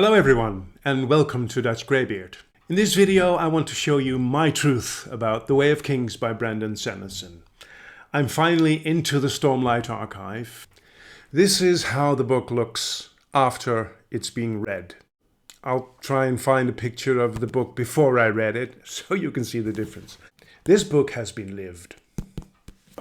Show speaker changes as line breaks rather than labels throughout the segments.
Hello everyone and welcome to Dutch Greybeard. In this video I want to show you my truth about The Way of Kings by Brandon Sanderson. I'm finally into the Stormlight Archive. This is how the book looks after it's being read. I'll try and find a picture of the book before I read it so you can see the difference. This book has been lived.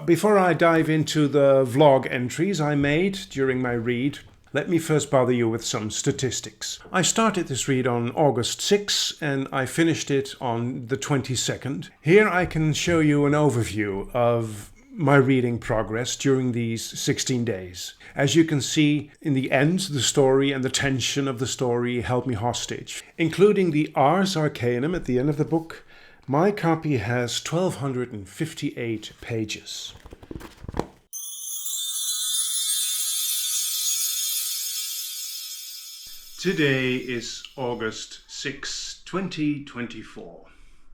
Before I dive into the vlog entries I made during my read, let me first bother you with some statistics. I started this read on August 6 and I finished it on the 22nd. Here I can show you an overview of my reading progress during these 16 days. As you can see, in the end, the story and the tension of the story held me hostage. Including the Ars Arcanum at the end of the book, my copy has 1258 pages. Today is August 6, 2024,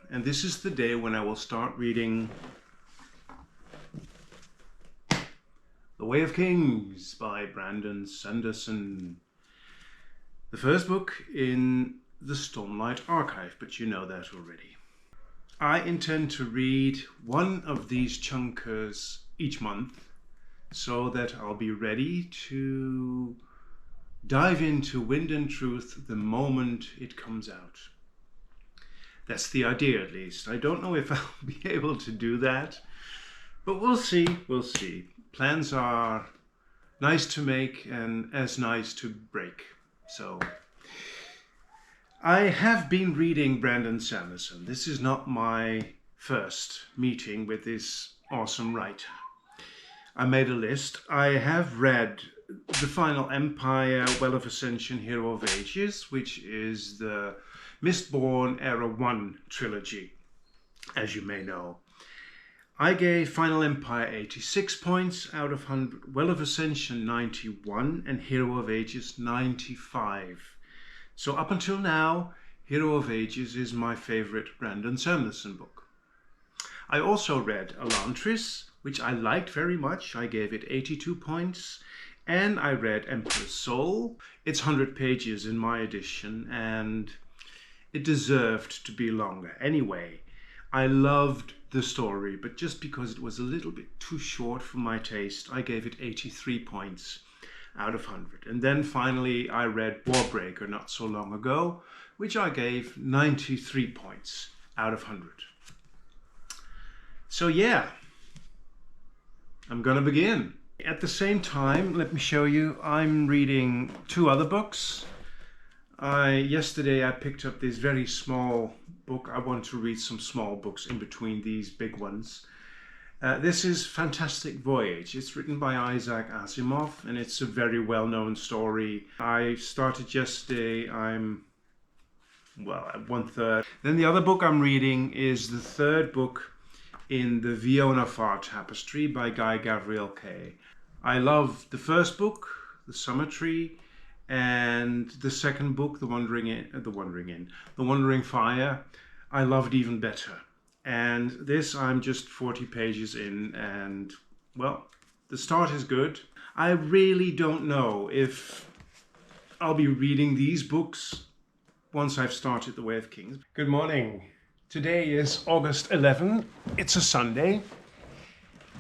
and this is the day when I will start reading The Way of Kings by Brandon Sanderson, the first book in the Stormlight Archive, but you know that already. I intend to read one of these chunkers each month so that I'll be ready to dive into Wind and Truth the moment it comes out. That's the idea, at least. I don't know if I'll be able to do that, but we'll see, Plans are nice to make and as nice to break. So, I have been reading Brandon Sanderson. This is not my first meeting with this awesome writer. I made a list. I have read The Final Empire, Well of Ascension, Hero of Ages, which is the Mistborn Era 1 trilogy, as you may know. I gave Final Empire 86 points out of 100, Well of Ascension 91, and Hero of Ages 95. So up until now, Hero of Ages is my favorite Brandon Sanderson book. I also read Elantris, which I liked very much. I gave it 82 points. And I read Emperor's Soul. It's 100 pages in my edition, and it deserved to be longer. Anyway, I loved the story, but just because it was a little bit too short for my taste, I gave it 83 points out of 100. And then finally, I read Warbreaker not so long ago, which I gave 93 points out of 100. So yeah, I'm gonna begin. At the same time, let me show you, I'm reading two other books. Yesterday I picked up this very small book. I want to read some small books in between these big ones. This is Fantastic Voyage. It's written by Isaac Asimov, and it's a very well-known story. I started yesterday. I'm, well, at 1/3. Then the other book I'm reading is the third book in the Viona Far Tapestry by Guy Gavriel Kay. I love the first book, The Summer Tree, and the second book, The Wandering Fire, I loved even better. And this, I'm just 40 pages in, and well, the start is good. I really don't know if I'll be reading these books once I've started The Way of Kings. Good morning. Today is August 11. It's a Sunday.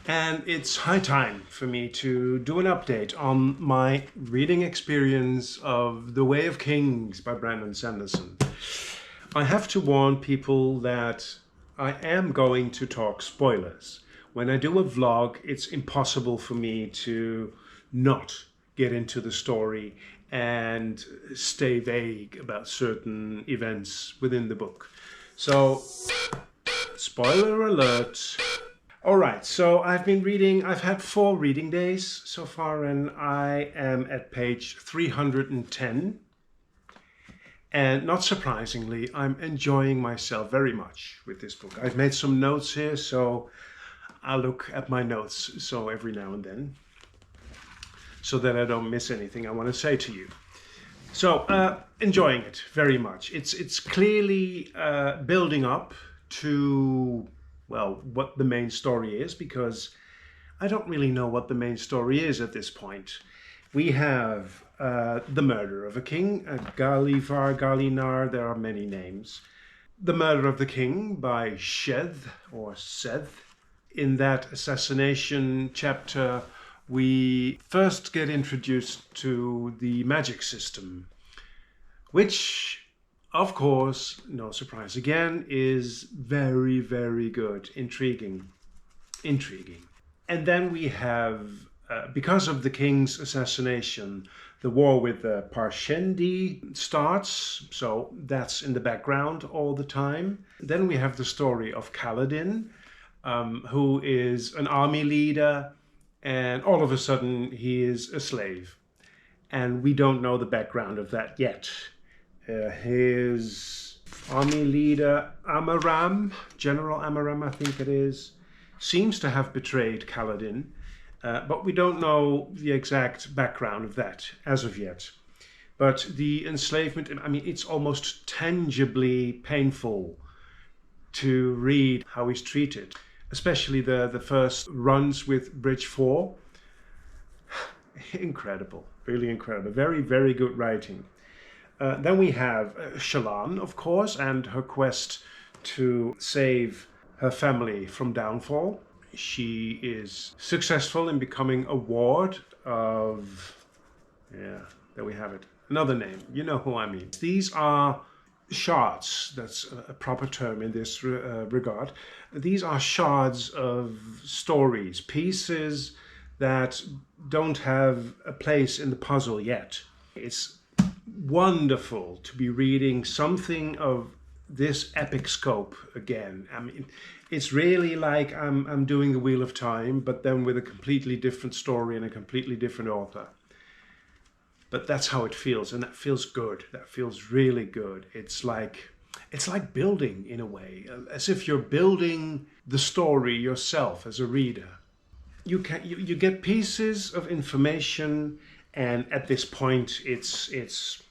And it's high time for me to do an update on my reading experience of The Way of Kings by Brandon Sanderson. I have to warn people that I am going to talk spoilers. When I do a vlog, it's impossible for me to not get into the story and stay vague about certain events within the book. So, spoiler alert. Alright, so I've had 4 reading days so far, and I am at page 310. And not surprisingly, I'm enjoying myself very much with this book. I've made some notes here, so I'll look at my notes every now and then, so that I don't miss anything I want to say to you. So, enjoying it very much. It's clearly building up to, well, what the main story is, because I don't really know what the main story is at this point. We have The Murder of a King, Galinar, there are many names. The Murder of the King by Sheth, or Seth. In that assassination chapter, we first get introduced to the magic system, which, of course, no surprise again, is very, very good, intriguing. And then we have, because of the king's assassination, the war with the Parshendi starts, so that's in the background all the time. Then we have the story of Kaladin, who is an army leader, and all of a sudden he is a slave. And we don't know the background of that yet. His army leader, Amaram, General Amaram I think it is, seems to have betrayed Kaladin, but we don't know the exact background of that as of yet. But the enslavement, I mean, it's almost tangibly painful to read how he's treated, especially the first runs with Bridge 4. Incredible, really incredible. Very, very good writing. Then we have Shallan, of course, and her quest to save her family from downfall. She is successful in becoming a ward of, yeah, there we have it, another name, you know who I mean. These are shards, that's a proper term in this regard. These are shards of stories, pieces that don't have a place in the puzzle yet. It's wonderful to be reading something of this epic scope again. I mean, it's really like I'm doing the Wheel of Time, but then with a completely different story and a completely different author. But that's how it feels, and that feels good. That feels really good. It's like building in a way, as if you're building the story yourself as a reader. You get pieces of information, and at this point, it's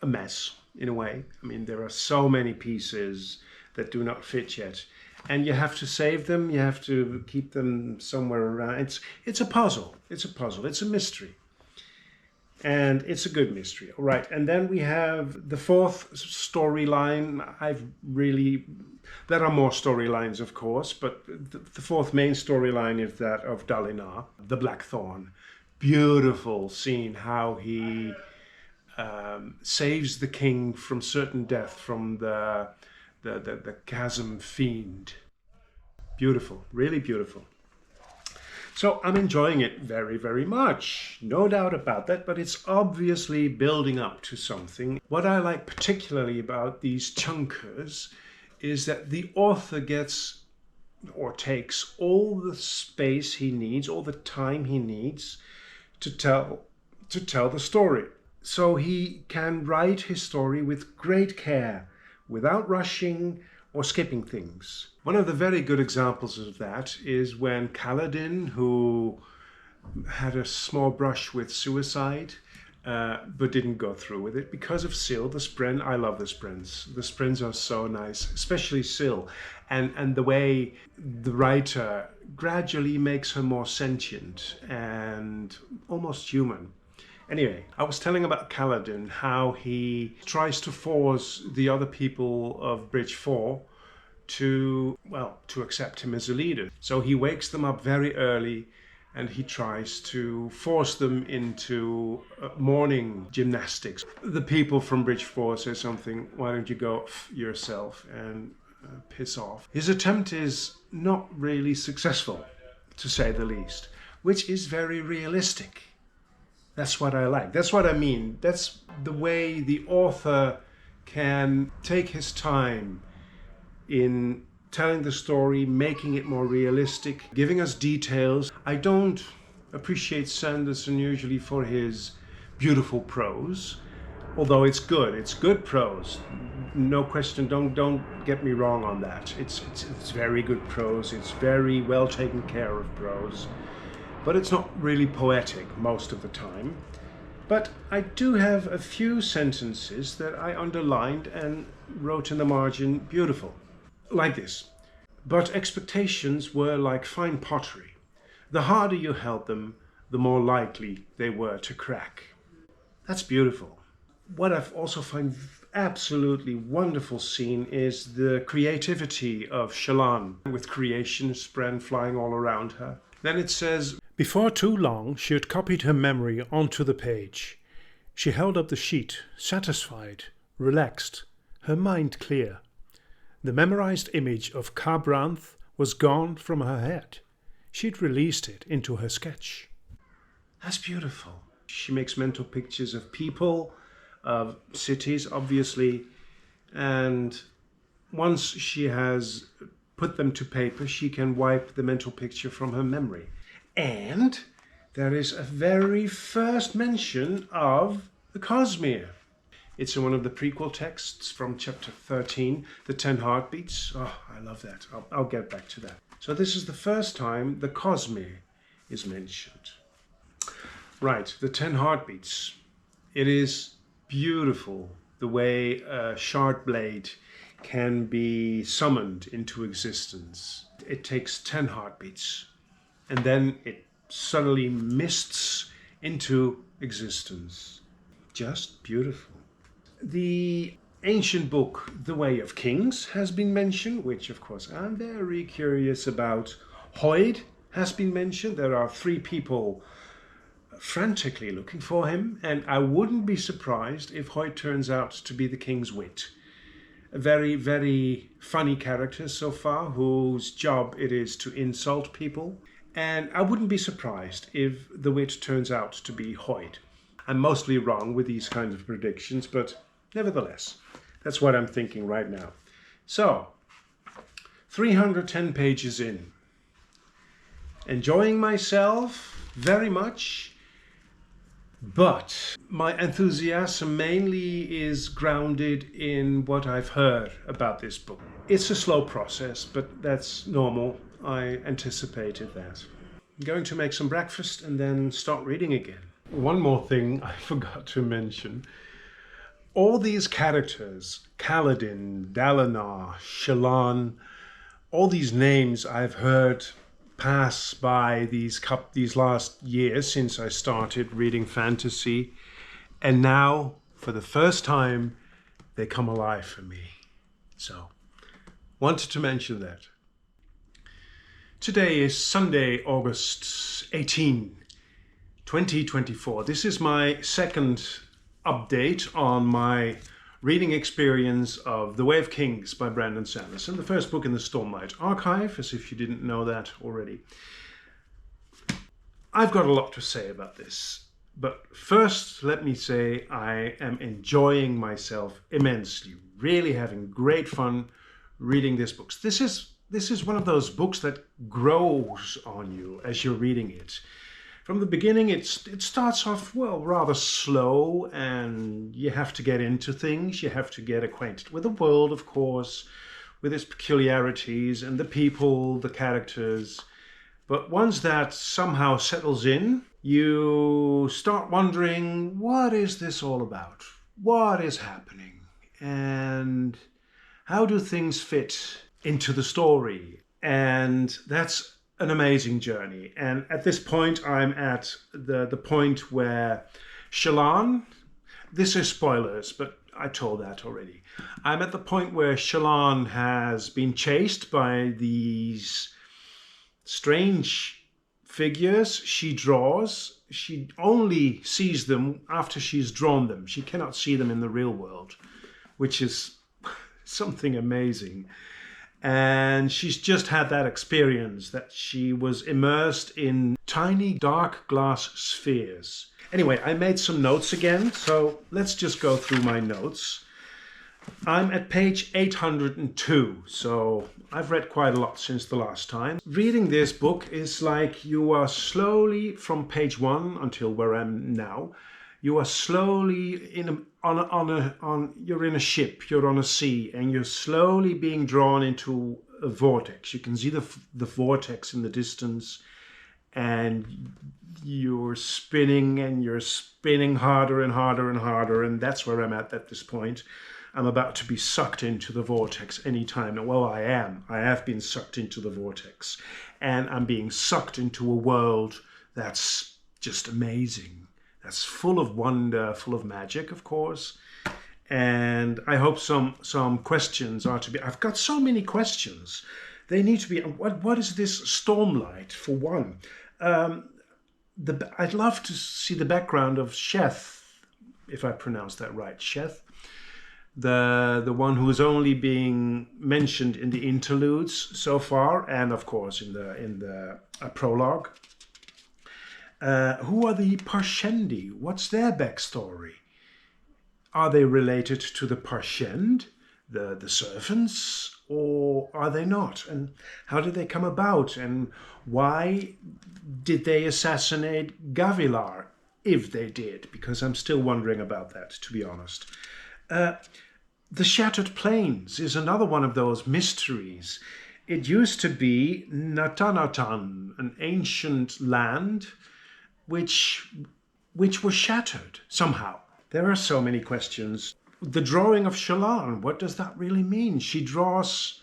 a mess in a way. I mean, there are so many pieces that do not fit yet, and you have to save them. You have to keep them somewhere around. It's a puzzle. It's a puzzle. It's a mystery. And it's a good mystery, all right. And then we have the fourth storyline. There are more storylines, of course, but the fourth main storyline is that of Dalinar, the Blackthorn. Beautiful scene, how he saves the king from certain death from the chasm fiend. Beautiful, really beautiful. So I'm enjoying it very, very much. No doubt about that, but it's obviously building up to something. What I like particularly about these chunkers is that the author gets or takes all the space he needs, all the time he needs to tell the story. So he can write his story with great care, without rushing or skipping things. One of the very good examples of that is when Kaladin, who had a small brush with suicide, but didn't go through with it because of Syl, the Spren. I love the Sprens. The Sprens are so nice, especially Syl. And the way the writer gradually makes her more sentient and almost human. Anyway, I was telling about Kaladin, how he tries to force the other people of Bridge 4 to accept him as a leader. So he wakes them up very early and he tries to force them into morning gymnastics. The people from Bridge 4 say something, why don't you go yourself and piss off. His attempt is not really successful, to say the least, which is very realistic. That's what I like. That's what I mean. That's the way the author can take his time in telling the story, making it more realistic, giving us details. I don't appreciate Sanderson usually for his beautiful prose, although it's good. It's good prose. No question. Don't get me wrong on that. It's very good prose. It's very well taken care of prose. But it's not really poetic most of the time. But I do have a few sentences that I underlined and wrote in the margin, beautiful, like this. But expectations were like fine pottery. The harder you held them, the more likely they were to crack. That's beautiful. What I've also find absolutely wonderful scene is the creativity of Shallan, with creation spread flying all around her. Then it says, before too long she had copied her memory onto the page. She held up the sheet, satisfied, relaxed, her mind clear. The memorized image of Kharbranth was gone from her head. She'd released it into her sketch. That's beautiful. She makes mental pictures of people, of cities, obviously, and once she has put them to paper, she can wipe the mental picture from her memory. And there is a very first mention of the Cosmere. It's in one of the prequel texts from chapter 13, the 10 Heartbeats. Oh, I love that. I'll get back to that. So this is the first time the Cosmere is mentioned. Right, the 10 Heartbeats. It is beautiful the way a shard blade can be summoned into existence. It takes 10 heartbeats and then it suddenly mists into existence. Just beautiful. The ancient book, The Way of Kings, has been mentioned, which of course I'm very curious about. Hoid has been mentioned. There are 3 people frantically looking for him, and I wouldn't be surprised if Hoid turns out to be the king's wit. A very, very funny character so far, whose job it is to insult people, and I wouldn't be surprised if the wit turns out to be Hoid. I'm mostly wrong with these kinds of predictions, but nevertheless, that's what I'm thinking right now. So, 310 pages in. Enjoying myself very much. But my enthusiasm mainly is grounded in what I've heard about this book. It's a slow process, but that's normal. I anticipated that. I'm going to make some breakfast and then start reading again. One more thing I forgot to mention. All these characters, Kaladin, Dalinar, Shallan, all these names I've heard pass by these last years since I started reading fantasy, and now for the first time they come alive for me. So wanted to mention that. Today is Sunday, August 18, 2024. This is my second update on my reading experience of The Way of Kings by Brandon Sanderson, the first book in the Stormlight Archive, as if you didn't know that already. I've got a lot to say about this, but first let me say I am enjoying myself immensely, really having great fun reading this book. This is one of those books that grows on you as you're reading it. From the beginning, it starts off, well, rather slow, and you have to get into things. You have to get acquainted with the world, of course, with its peculiarities and the people, the characters. But once that somehow settles in, you start wondering, what is this all about? What is happening? And how do things fit into the story? And that's an amazing journey. And at this point, I'm at the point where Shallan, this is spoilers, but I told that already. I'm at the point where Shallan has been chased by these strange figures she draws. She only sees them after she's drawn them. She cannot see them in the real world, which is something amazing. And she's just had that experience that she was immersed in tiny dark glass spheres. Anyway, I made some notes again, so let's just go through my notes. I'm at page 802, so I've read quite a lot since the last time. Reading this book is like you are slowly, from page 1 until where I'm now, you are slowly you're in a ship, you're on a sea, and you're slowly being drawn into a vortex. You can see the vortex in the distance, and you're spinning harder and harder and harder, and that's where I'm at this point. I'm about to be sucked into the vortex anytime. Well, I am. I have been sucked into the vortex, and I'm being sucked into a world that's just amazing. That's full of wonder, full of magic, of course. And I hope some questions are to be... I've got so many questions. They need to be... What is this Stormlight, for one? I'd love to see the background of Sheth, if I pronounce that right. Sheth, the one who is only being mentioned in the interludes so far, and of course in the prologue. Who are the Parshendi? What's their backstory? Are they related to the Parshend, the servants, or are they not? And how did they come about? And why did they assassinate Gavilar, if they did? Because I'm still wondering about that, to be honest. The Shattered Plains is another one of those mysteries. It used to be Natanatan, an ancient land which was shattered somehow. There are so many questions. The drawing of Shallan, what does that really mean? She draws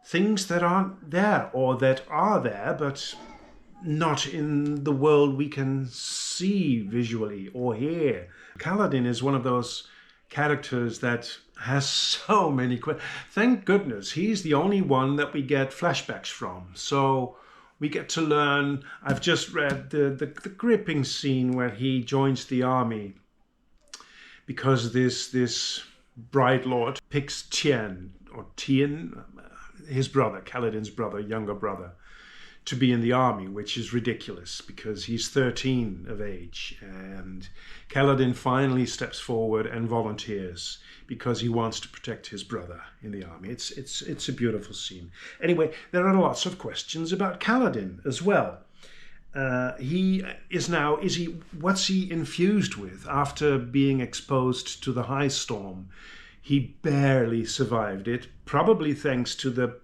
things that aren't there, or that are there, but not in the world we can see visually or hear. Kaladin is one of those characters that has so many questions. Thank goodness he's the only one that we get flashbacks from. So we get to learn. I've just read the gripping scene where he joins the army because this Bright Lord picks Tien, his brother, Kaladin's brother, younger brother, to be in the army, which is ridiculous because he's 13 of age. And Kaladin finally steps forward and volunteers because he wants to protect his brother in the army. It's a beautiful scene. Anyway, there are lots of questions about Kaladin as well. What's he infused with after being exposed to the high storm? He barely survived it, probably thanks to the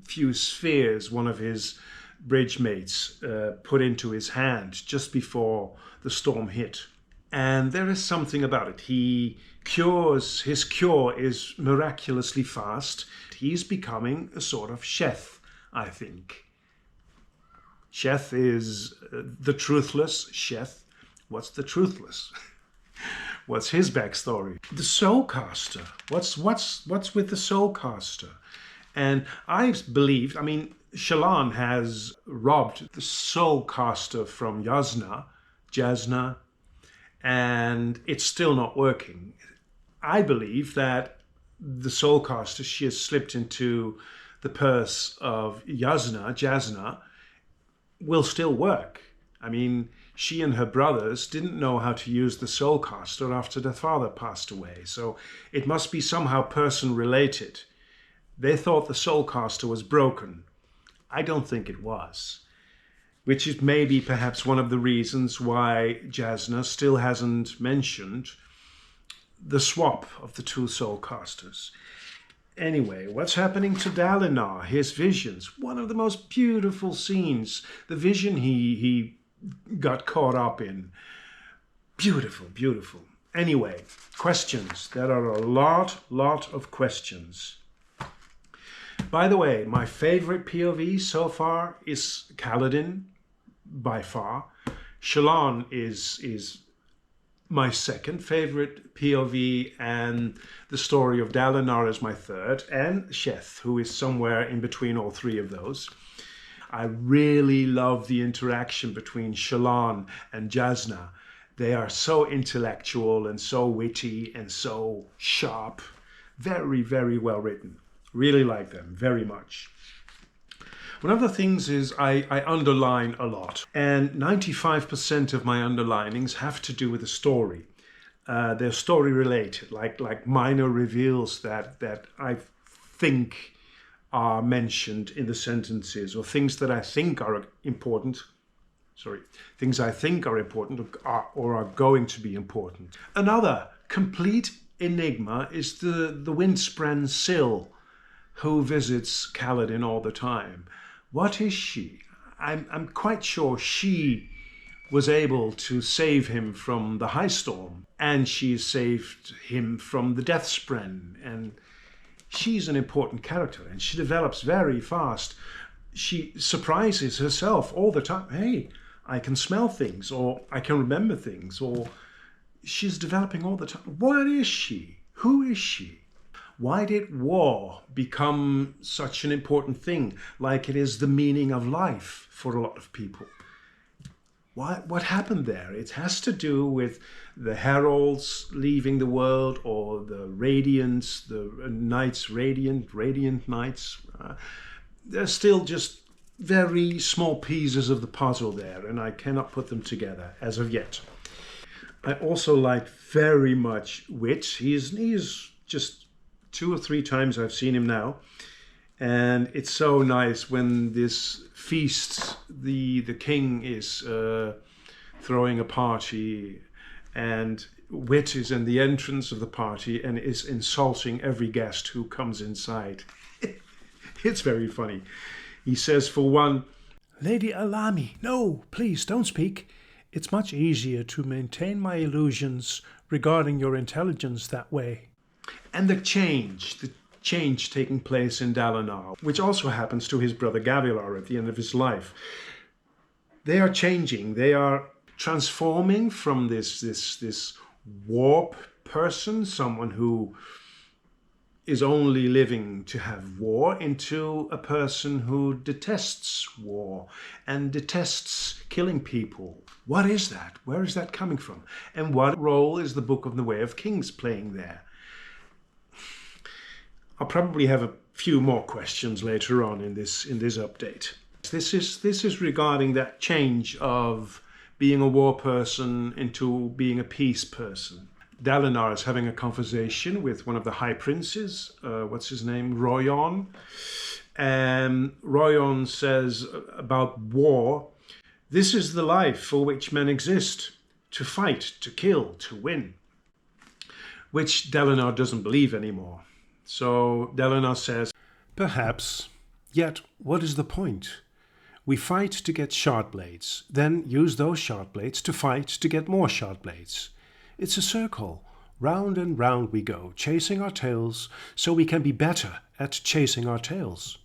few spheres one of his bridge mates put into his hand just before the storm hit. And there is something about it. His cure is miraculously fast. He's becoming a sort of Sheth, I think. Sheth is the truthless Sheth. What's the truthless? What's his backstory? The Soulcaster. What's with the Soulcaster? And I believe, Shallan has robbed the Soulcaster from Jasna, and it's still not working. I believe that the Soulcaster, she has slipped into the purse of Jasna, will still work. She and her brothers didn't know how to use the Soulcaster after their father passed away, so it must be somehow person-related. They thought the Soulcaster was broken. I don't think it was, which is maybe perhaps one of the reasons why Jasna still hasn't mentioned the swap of the two Soulcasters. Anyway, what's happening to Dalinar? His visions. One of the most beautiful scenes. The vision he got caught up in. Beautiful, beautiful. Anyway, questions. There are a lot of questions. By the way, my favorite POV so far is Kaladin, by far. Shallan is my second favorite POV, and the story of Dalinar is my third, and Sheth, who is somewhere in between all three of those. I really love the interaction between Shallan and Jasna. They are so intellectual and so witty and so sharp. Very, very well written. Really like them very much. One of the things is I underline a lot, and 95% of my underlinings have to do with the story. They're story related, like minor reveals that I think are mentioned in the sentences, or things that I think are important. Things I think are important or are going to be important. Another complete enigma is the Windspren Sill, who visits Kaladin all the time. What is she? I'm quite sure she was able to save him from the high storm, and she saved him from the Deathspren, and she's an important character, and she develops very fast. She surprises herself all the time. Hey, I can smell things, or I can remember things, or she's developing all the time. What is she? Who is she? Why did war become such an important thing, like it is the meaning of life for a lot of people? What happened there? It has to do with the heralds leaving the world, or the radiance, the knights, radiant knights. They're still just very small pieces of the puzzle there, and I cannot put them together as of yet. I also like very much Wit. He's just 2 or 3 times I've seen him now, and it's so nice when this feast, the king is throwing a party, and Wit is in the entrance of the party and is insulting every guest who comes inside. It's very funny. He says, for one, "Lady Alami, no, please don't speak. It's much easier to maintain my illusions regarding your intelligence that way." And the change taking place in Dalinar, which also happens to his brother Gavilar at the end of his life. They are changing. They are transforming from this warp person, someone who is only living to have war, into a person who detests war and detests killing people. What is that? Where is that coming from? And what role is the Book of the Way of Kings playing there? I'll probably have a few more questions later on in this update. This is regarding that change of being a war person into being a peace person. Dalinar is having a conversation with one of the High Princes, what's his name, Royon. And Royon says about war, "This is the life for which men exist, to fight, to kill, to win," which Dalinar doesn't believe anymore. So Dalinar says, "Perhaps, yet what is the point? We fight to get shard blades, then use those shard blades to fight to get more shard blades. It's a circle. Round and round we go, chasing our tails, so we can be better at chasing our tails."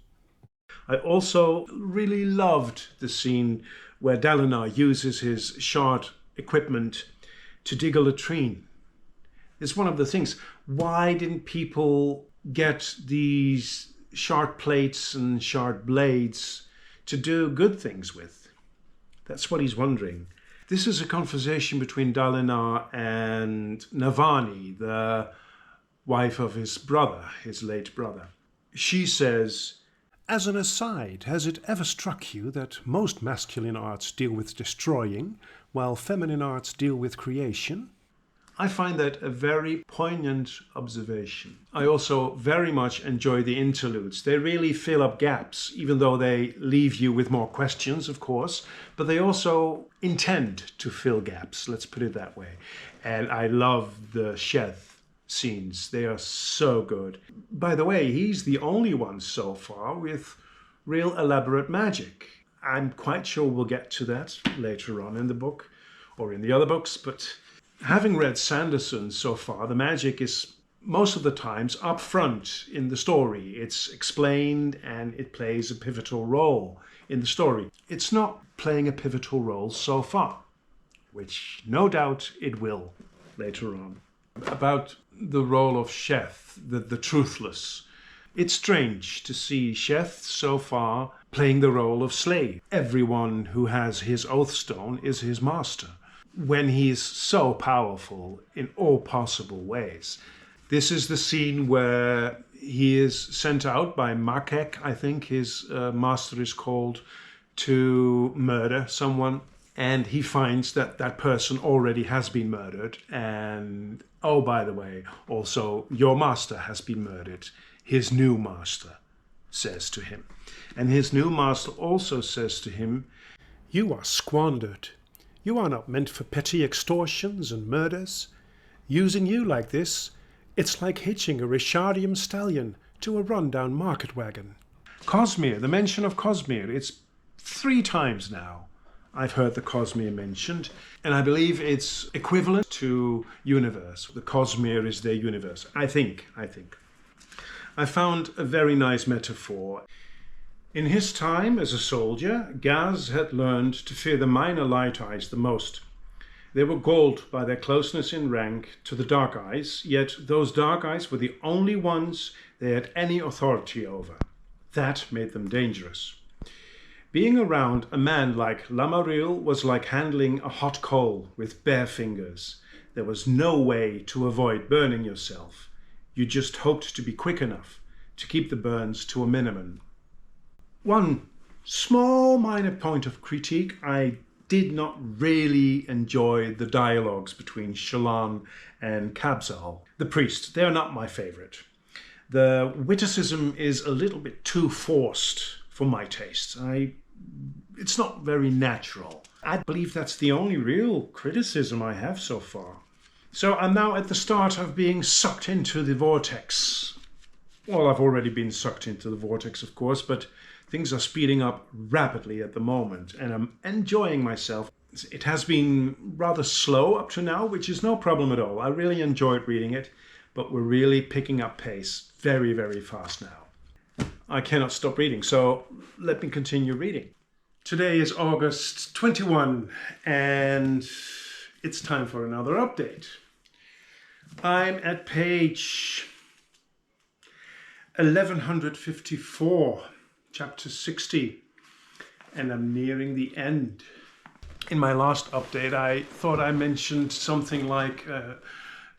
I also really loved the scene where Dalinar uses his shard equipment to dig a latrine. It's one of the things. Why didn't people get these shard plates and shard blades to do good things with? That's what he's wondering. This is a conversation between Dalinar and Navani, the wife of his brother, his late brother. She says, "As an aside, has it ever struck you that most masculine arts deal with destroying, while feminine arts deal with creation?" I find that a very poignant observation. I also very much enjoy the interludes. They really fill up gaps, even though they leave you with more questions, of course, but they also intend to fill gaps, let's put it that way. And I love the Sheth scenes. They are so good. By the way, he's the only one so far with real elaborate magic. I'm quite sure we'll get to that later on in the book, or in the other books, but having read Sanderson so far, the magic is most of the times up front in the story. It's explained and it plays a pivotal role in the story. It's not playing a pivotal role so far, which no doubt it will later on. About the role of Sheth, the truthless. It's strange to see Sheth so far playing the role of slave. Everyone who has his Oathstone is his master, when he is so powerful in all possible ways. This is the scene where he is sent out by Makek, I think his master is called, to murder someone. And he finds that that person already has been murdered. And, oh, by the way, also, your master has been murdered. His new master says to him. And his new master also says to him, "You are squandered. You are not meant for petty extortions and murders. Using you like this, it's like hitching a Richardium stallion to a run-down market wagon." Cosmere, the mention of Cosmere, it's 3 times now I've heard the Cosmere mentioned, and I believe it's equivalent to universe. The Cosmere is their universe, I think. I found a very nice metaphor. In his time as a soldier, Gaz had learned to fear the minor light eyes the most. They were galled by their closeness in rank to the dark eyes, yet those dark eyes were the only ones they had any authority over. That made them dangerous. Being around a man like Lamaril was like handling a hot coal with bare fingers. There was no way to avoid burning yourself. You just hoped to be quick enough to keep the burns to a minimum. One small minor point of critique, I did not really enjoy the dialogues between Shallan and Kabzal, the priest. They're not my favorite. The witticism is a little bit too forced for my taste. It's not very natural. I believe that's the only real criticism I have so far. So I'm now at the start of being sucked into the vortex. Well, I've already been sucked into the vortex, of course, but things are speeding up rapidly at the moment, and I'm enjoying myself. It has been rather slow up to now, which is no problem at all. I really enjoyed reading it, but we're really picking up pace very, very fast now. I cannot stop reading, so let me continue reading. Today is August 21, and it's time for another update. I'm at page 1154. Chapter 60, and I'm nearing the end. In my last update, I thought I mentioned something like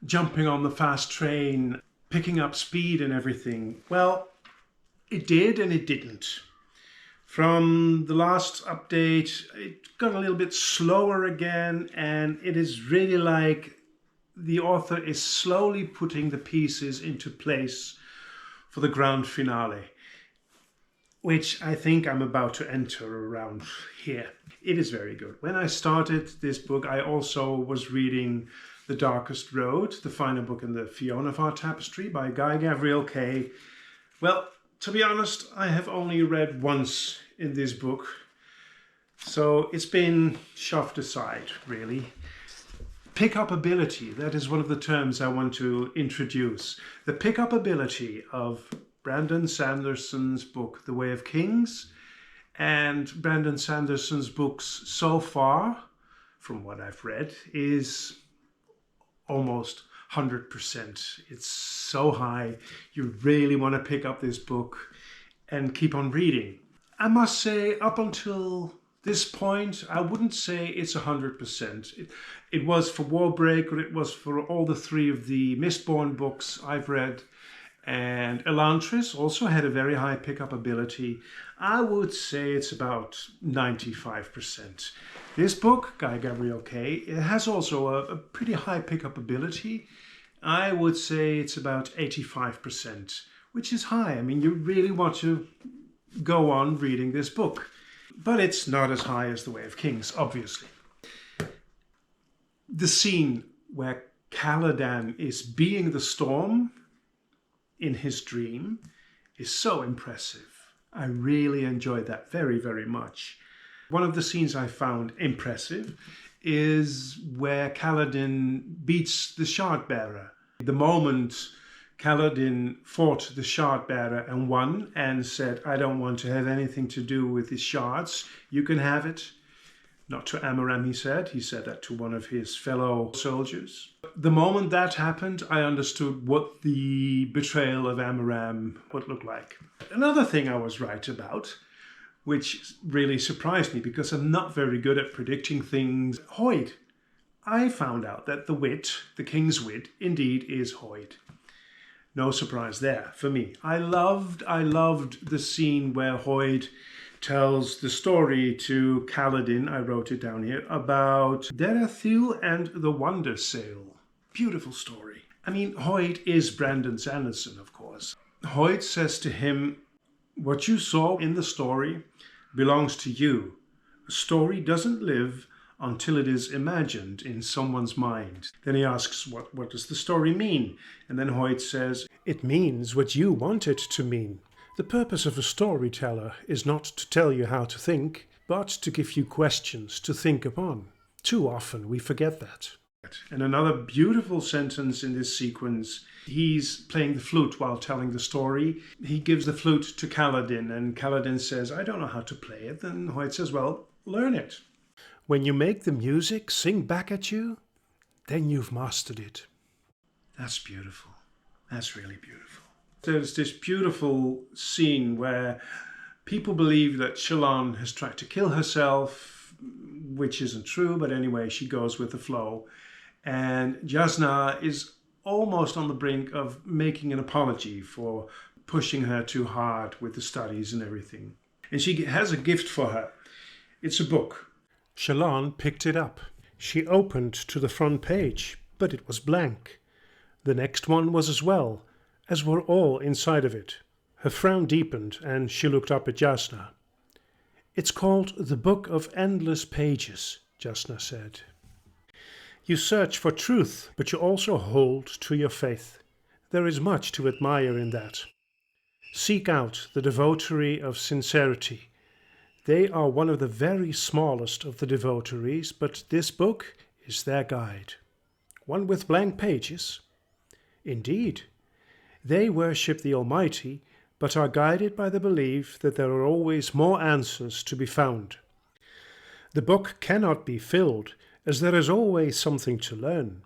jumping on the fast train, picking up speed and everything. Well, it did and it didn't. From the last update, it got a little bit slower again, and it is really like the author is slowly putting the pieces into place for the grand finale, which I think I'm about to enter around here. It is very good. When I started this book, I also was reading The Darkest Road, the final book in the Fionnevar tapestry by Guy Gavriel Kay. Well, to be honest, I have only read once in this book, so it's been shoved aside, really. Pick-up ability, that is one of the terms I want to introduce. The pick-up ability of Brandon Sanderson's book, The Way of Kings, and Brandon Sanderson's books so far, from what I've read, is almost 100%. It's so high. You really want to pick up this book and keep on reading. I must say, up until this point, I wouldn't say it's 100%. It was for Warbreaker, it was for all the three of the Mistborn books I've read, and Elantris also had a very high pickup ability. I would say it's about 95%. This book, Guy Gavriel Kay, it has also a pretty high pickup ability. I would say it's about 85%, which is high. I mean, you really want to go on reading this book. But it's not as high as The Way of Kings, obviously. The scene where Caladan is being the storm in his dream is so impressive. I really enjoyed that very, very much. One of the scenes I found impressive is where Kaladin beats the Shardbearer. The moment Kaladin fought the Shardbearer and won and said, "I don't want to have anything to do with his shards, you can have it." Not to Amaram, he said that to one of his fellow soldiers. The moment that happened, I understood what the betrayal of Amaram would look like. Another thing I was right about, which really surprised me because I'm not very good at predicting things. Hoid. I found out that the wit, the king's wit, indeed is Hoid. No surprise there for me. I loved the scene where Hoid tells the story to Kaladin, I wrote it down here, about Derathil and the Wonder Sail. Beautiful story. I mean, Hoid is Brandon Sanderson, of course. Hoid says to him, "What you saw in the story belongs to you. A story doesn't live until it is imagined in someone's mind." Then he asks, what does the story mean? And then Hoid says, "It means what you want it to mean. The purpose of a storyteller is not to tell you how to think, but to give you questions to think upon. Too often we forget that." And another beautiful sentence in this sequence, he's playing the flute while telling the story. He gives the flute to Kaladin, and Kaladin says, I don't know how to play it. And Hoyt says, well, learn it. When you make the music sing back at you, then you've mastered it. That's beautiful. That's really beautiful. There's this beautiful scene where people believe that Shallan has tried to kill herself, which isn't true, but anyway, she goes with the flow. And Jasnah is almost on the brink of making an apology for pushing her too hard with the studies and everything. And she has a gift for her. It's a book. Shallan picked it up. She opened to the front page, but it was blank. The next one was as well, as were all inside of it. Her frown deepened, and she looked up at Jasnah. It's called The Book of Endless Pages, Jasnah said. You search for truth, but you also hold to your faith. There is much to admire in that. Seek out the devotary of sincerity. They are one of the very smallest of the devotaries, but this book is their guide. One with blank pages? Indeed. They worship the Almighty, but are guided by the belief that there are always more answers to be found. The book cannot be filled, as there is always something to learn.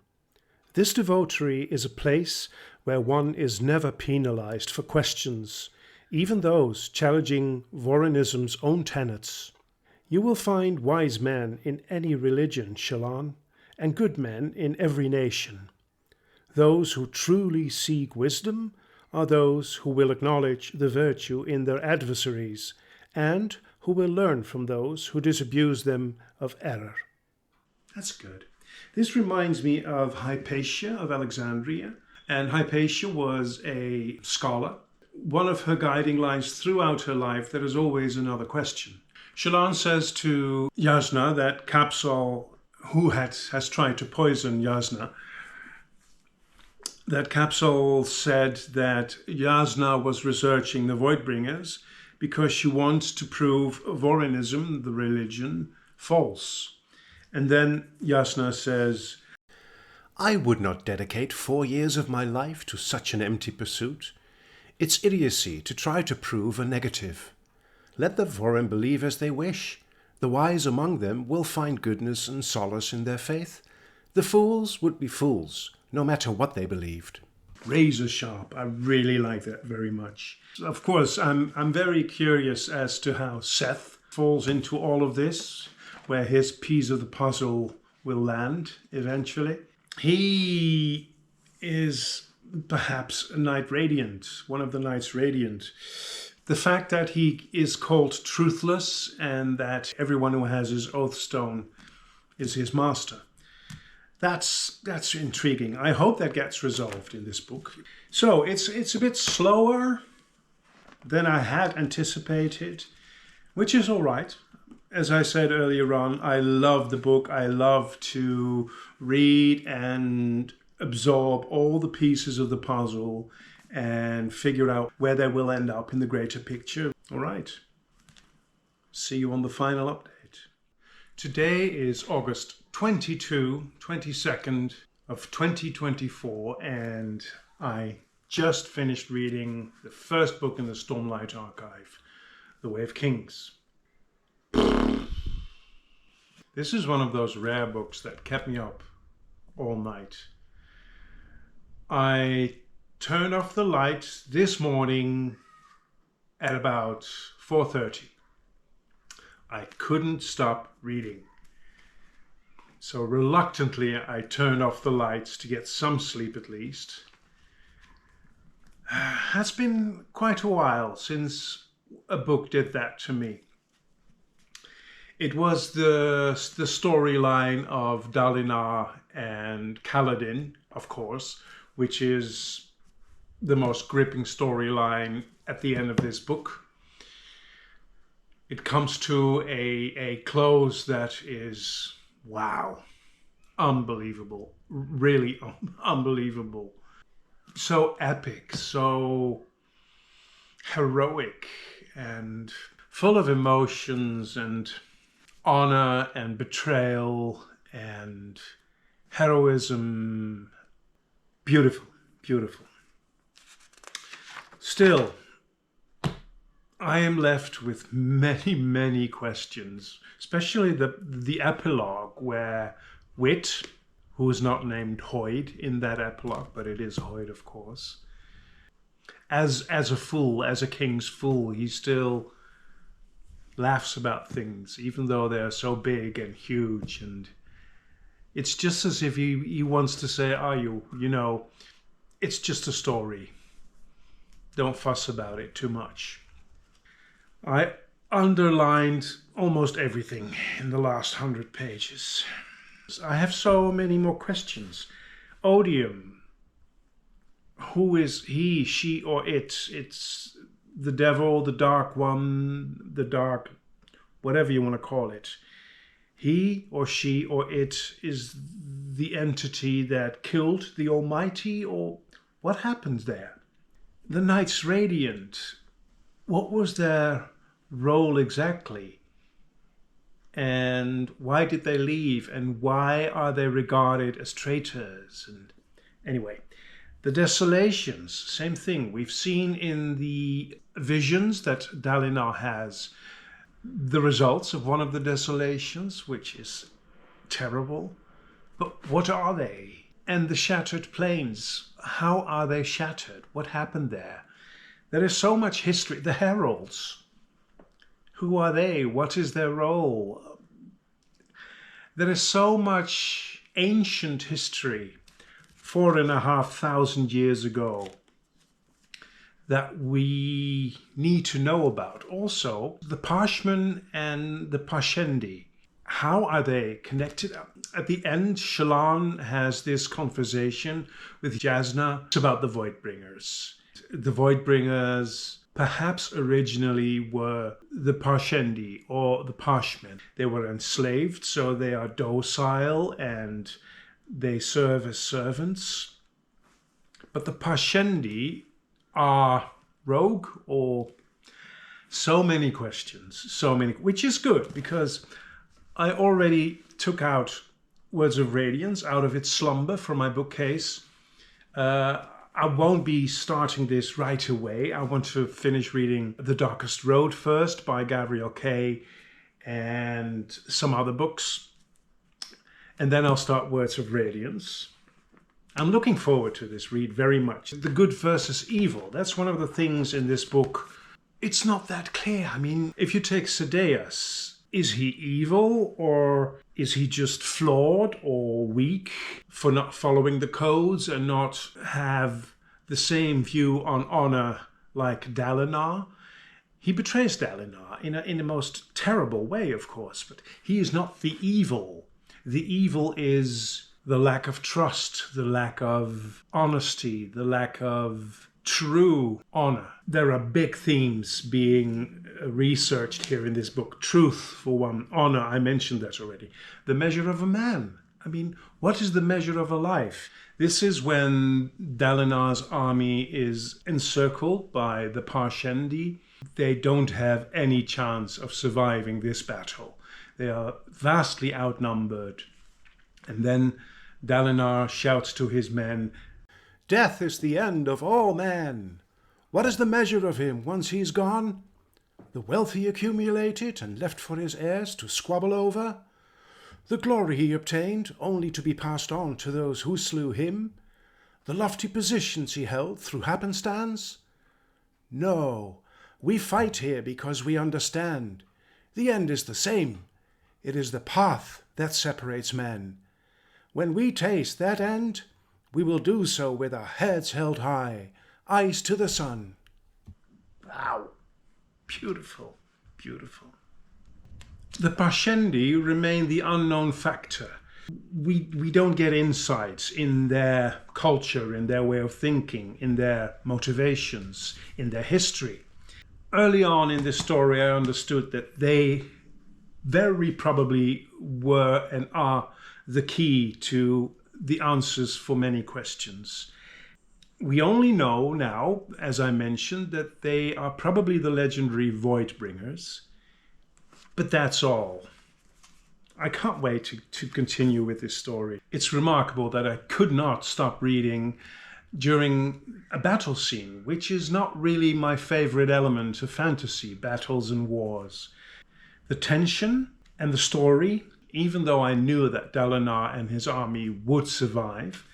This devotary is a place where one is never penalized for questions, even those challenging Vorinism's own tenets. You will find wise men in any religion, Shallan, and good men in every nation. Those who truly seek wisdom are those who will acknowledge the virtue in their adversaries, and who will learn from those who disabuse them of error. That's good. This reminds me of Hypatia of Alexandria. And Hypatia was a scholar. One of her guiding lines throughout her life, there is always another question. Shallan says to Jasnah that Capsol, who has tried to poison Jasnah, that Capsol said that Jasnah was researching the Voidbringers because she wants to prove Vorinism, the religion, false. And then Jasnah says, I would not dedicate 4 years of my life to such an empty pursuit. It's idiocy to try to prove a negative. Let the Vorin believe as they wish. The wise among them will find goodness and solace in their faith. The fools would be fools, no matter what they believed. Razor sharp. I really like that very much. Of course, I'm very curious as to how Seth falls into all of this, where his piece of the puzzle will land eventually. He is perhaps a Knight Radiant, one of the Knights Radiant. The fact that he is called Truthless and that everyone who has his Oathstone is his master. That's intriguing. I hope that gets resolved in this book. So it's a bit slower than I had anticipated, which is all right. As I said earlier on, I love the book. I love to read and absorb all the pieces of the puzzle and figure out where they will end up in the greater picture. All right. See you on the final update. Today is August 22nd of 2024, and I just finished reading the first book in the Stormlight Archive, The Way of Kings. This is one of those rare books that kept me up all night. I turned off the light this morning at about 4:30. I couldn't stop reading. So reluctantly, I turned off the lights to get some sleep at least. It's been quite a while since a book did that to me. It was the storyline of Dalinar and Kaladin, of course, which is the most gripping storyline at the end of this book. It comes to a close that is, wow, unbelievable, really unbelievable. So epic, so heroic, and full of emotions and honor and betrayal and heroism. Beautiful, beautiful. Still, I am left with many, many questions, especially the epilogue where Wit, who is not named Hoyd in that epilogue, but it is Hoyd, of course, as a fool, as a king's fool, he still laughs about things, even though they're so big and huge. And it's just as if he wants to say, you know, it's just a story. Don't fuss about it too much. I underlined almost everything in the last 100 pages. I have so many more questions. Odium. Who is he, she, or it? It's the devil, the dark one, the dark, whatever you want to call it. He or she or it is the entity that killed the Almighty, or what happened there? The Knights Radiant. What was their role exactly? And why did they leave? And why are they regarded as traitors? And anyway, the Desolations, same thing. We've seen in the visions that Dalinar has the results of one of the Desolations, which is terrible. But what are they? And the Shattered Plains, how are they shattered? What happened there? There is so much history. The Heralds, who are they? What is their role? There is so much ancient history, 4,500 years ago, that we need to know about. Also, the Parshmen and the Parshendi. How are they connected? At the end, Shallan has this conversation with Jasnah about the Voidbringers. The Voidbringers perhaps originally were the Parshendi or the Parshmen. They were enslaved, so they are docile and they serve as servants. But the Parshendi are rogue, or so many questions, so many, which is good because I already took out Words of Radiance out of its slumber from my bookcase. I won't be starting this right away. I want to finish reading The Darkest Road first by Gabriel Kay and some other books. And then I'll start Words of Radiance. I'm looking forward to this read very much. The good versus evil, that's one of the things in this book. It's not that clear. I mean, if you take Sadeas, is he evil, or is he just flawed or weak for not following the codes and not have the same view on honor like Dalinar? He betrays Dalinar in a most terrible way, of course, but he is not the evil. The evil is the lack of trust, the lack of honesty, the lack of true honor. There are big themes being researched here in this book. Truth, for one. Honor, I mentioned that already. The measure of a man. I mean, what is the measure of a life? This is when Dalinar's army is encircled by the Parshendi. They don't have any chance of surviving this battle. They are vastly outnumbered. And then Dalinar shouts to his men, "Death is the end of all man. What is the measure of him once he's gone? The wealth he accumulated and left for his heirs to squabble over? The glory he obtained only to be passed on to those who slew him? The lofty positions he held through happenstance? No, we fight here because we understand. The end is the same. It is the path that separates men. When we taste that end, we will do so with our heads held high, eyes to the sun." Wow. Beautiful, beautiful. The Parshendi remain the unknown factor. We don't get insights in their culture, in their way of thinking, in their motivations, in their history. Early on in this story, I understood that they very probably were and are the key to the answers for many questions. We only know now, as I mentioned, that they are probably the legendary Voidbringers, but that's all. I can't wait to continue with this story. It's remarkable that I could not stop reading during a battle scene, which is not really my favorite element of fantasy, battles and wars. The tension and the story, even though I knew that Dalinar and his army would survive,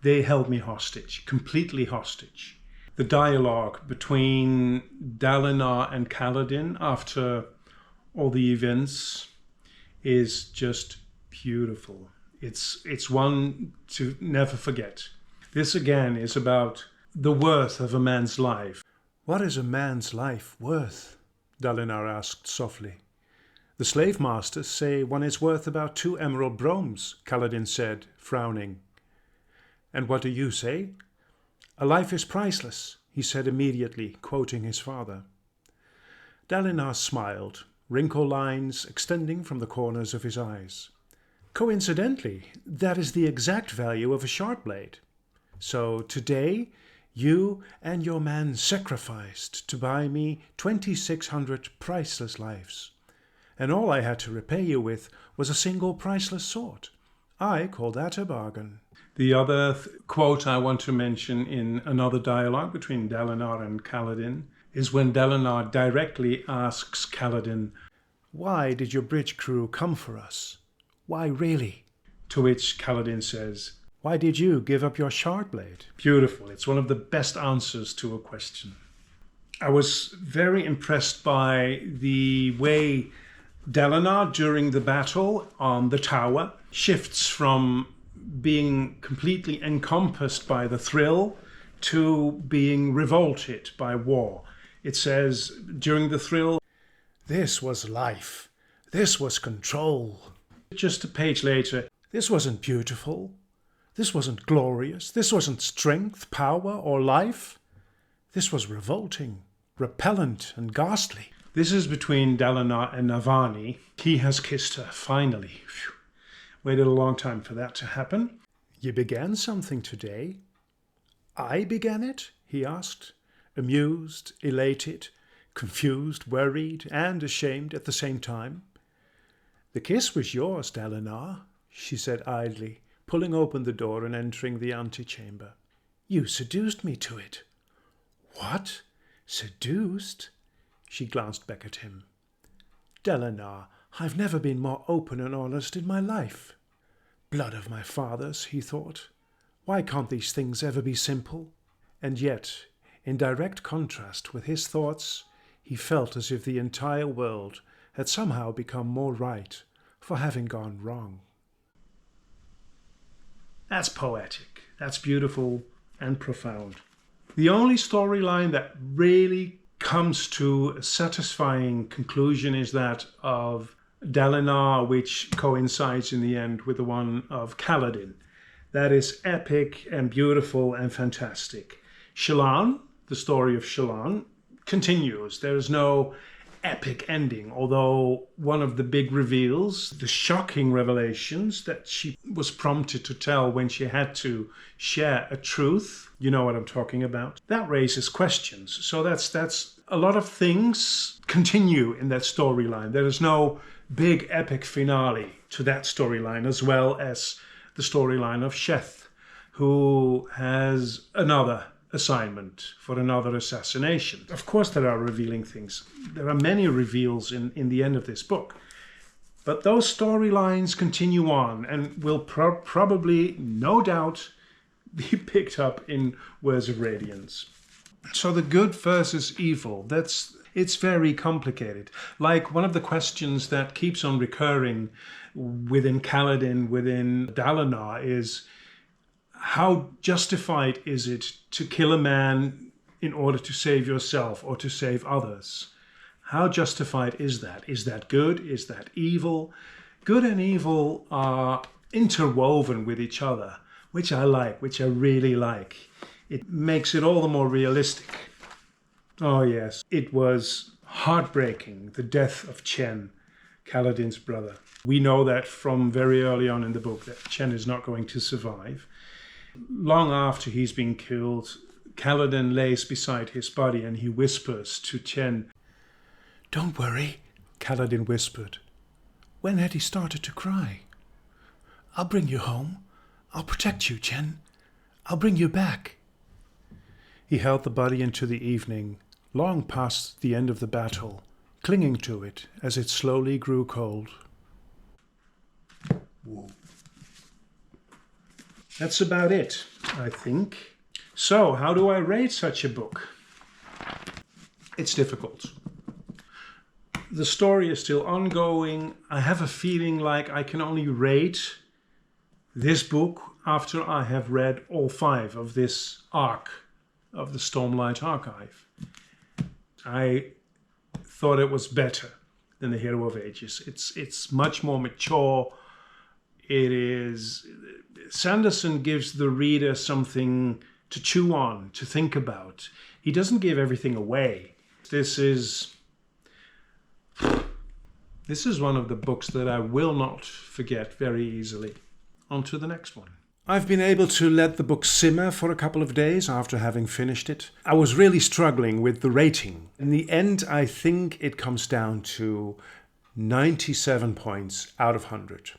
they held me hostage, completely hostage. The dialogue between Dalinar and Kaladin after all the events is just beautiful. It's one to never forget. This again is about the worth of a man's life. What is a man's life worth? Dalinar asked softly. The slave masters say one is worth about 2 emerald broams, Kaladin said, frowning. And what do you say? A life is priceless, he said immediately, quoting his father. Dalinar smiled, wrinkle lines extending from the corners of his eyes. Coincidentally, that is the exact value of a sharp blade. So today, you and your man sacrificed to buy me 2,600 priceless lives. And all I had to repay you with was a single priceless sword. I call that a bargain. The other quote I want to mention in another dialogue between Dalinar and Kaladin is when Dalinar directly asks Kaladin, "Why did your bridge crew come for us? Why really?" To which Kaladin says, "Why did you give up your shard blade?" Beautiful. It's one of the best answers to a question. I was very impressed by the way Dalinar, during the battle on the tower, shifts from being completely encompassed by the thrill to being revolted by war. It says during the thrill, "This was life. This was control." Just a page later, "This wasn't beautiful. This wasn't glorious. This wasn't strength, power, or life. This was revolting, repellent, and ghastly." This is between Dalinar and Navani. He has kissed her, finally. Phew. Waited a long time for that to happen. "You began something today." "I began it?" he asked, amused, elated, confused, worried, and ashamed at the same time. "The kiss was yours, Dalinar," she said idly, pulling open the door and entering the antechamber. "You seduced me to it." "What? Seduced?" She glanced back at him. "Dalinar, I've never been more open and honest in my life." Blood of my fathers, he thought. Why can't these things ever be simple? And yet, in direct contrast with his thoughts, he felt as if the entire world had somehow become more right for having gone wrong. That's poetic. That's beautiful and profound. The only storyline that really comes to a satisfying conclusion is that of Dalinar, which coincides in the end with the one of Kaladin. That is epic and beautiful and fantastic. Shallan, the story of Shallan, continues. There is no epic ending, although one of the big reveals, the shocking revelations that she was prompted to tell when she had to share a truth, you know what I'm talking about, that raises questions. So that's a lot of things continue in that storyline. There is no big epic finale to that storyline, as well as the storyline of Sheth, who has another assignment for another assassination. Of course there are revealing things. There are many reveals in the end of this book. But those storylines continue on and will probably, no doubt, be picked up in Words of Radiance. So the good versus evil, it's very complicated. Like one of the questions that keeps on recurring within Kaladin, within Dalinar, is how justified is it to kill a man in order to save yourself or to save others? How justified is that? Is that good? Is that evil? Good and evil are interwoven with each other, which I like, which I really like. It makes it all the more realistic. Oh yes, it was heartbreaking, the death of Chen, Kaladin's brother. We know that from very early on in the book that Chen is not going to survive. Long after he's been killed, Kaladin lays beside his body and he whispers to Chen. "Don't worry," Kaladin whispered.
When had he started to cry? I'll bring you home. I'll protect you, Chen. I'll bring you back. He held the body into the evening, long past the end of the battle, clinging to it as it slowly grew cold.
Whoa. That's about it, I think. So, how do I rate such a book? It's difficult. The story is still ongoing. I have a feeling like I can only rate this book after I have read all 5 of this arc of the Stormlight Archive. I thought it was better than The Hero of Ages. It's much more mature. It is... Sanderson gives the reader something to chew on, to think about. He doesn't give everything away. This is one of the books that I will not forget very easily. On to the next one. I've been able to let the book simmer for a couple of days after having finished it. I was really struggling with the rating. In the end, I think it comes down to 97 points out of 100.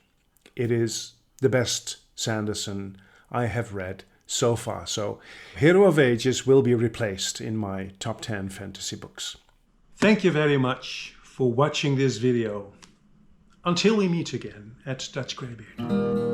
It is the best Sanderson I have read so far. So Hero of Ages will be replaced in my top 10 fantasy books. Thank you very much for watching this video. Until we meet again at Dutch Greybeard.